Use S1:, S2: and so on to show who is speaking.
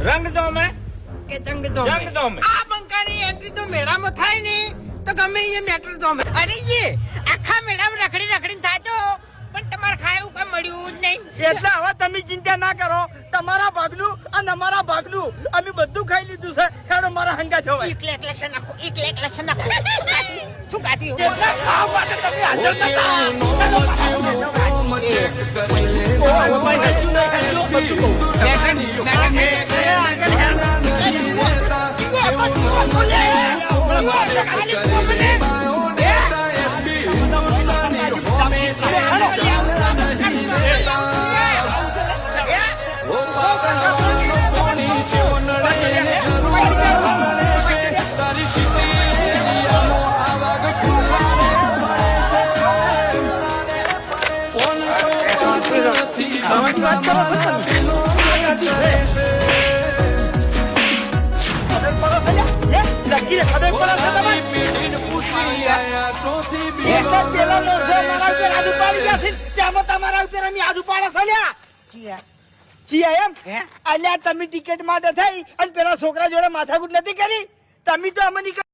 S1: રંગ જોમે
S2: કે જંગ તો
S1: જંગ જોમે
S2: આ બંકાની એન્ટ્રી તો મેળામાં થાય ને તો ગમે એ મેટર તો અરે જી આખા મેળામાં રખડીને થાજો પણ તમારે ખાયું કઈ મળ્યું જ નહીં.
S3: એટલે હવે તમે ચિંતા ના કરો, તમારા ભાગનું અને અમારા ભાગનું અમે બધું ખાઈ લીધું છે. હેડો મારા હંગા જવાય.
S2: એકલા છે નાખો શું કાઢી
S3: એટલે ખાવા માટે તમે હાજર તમે ટિકિટ માટે થઈ અને પેલા છોકરા જોડે માથાકૂટ નથી કરી. તમે તો અમને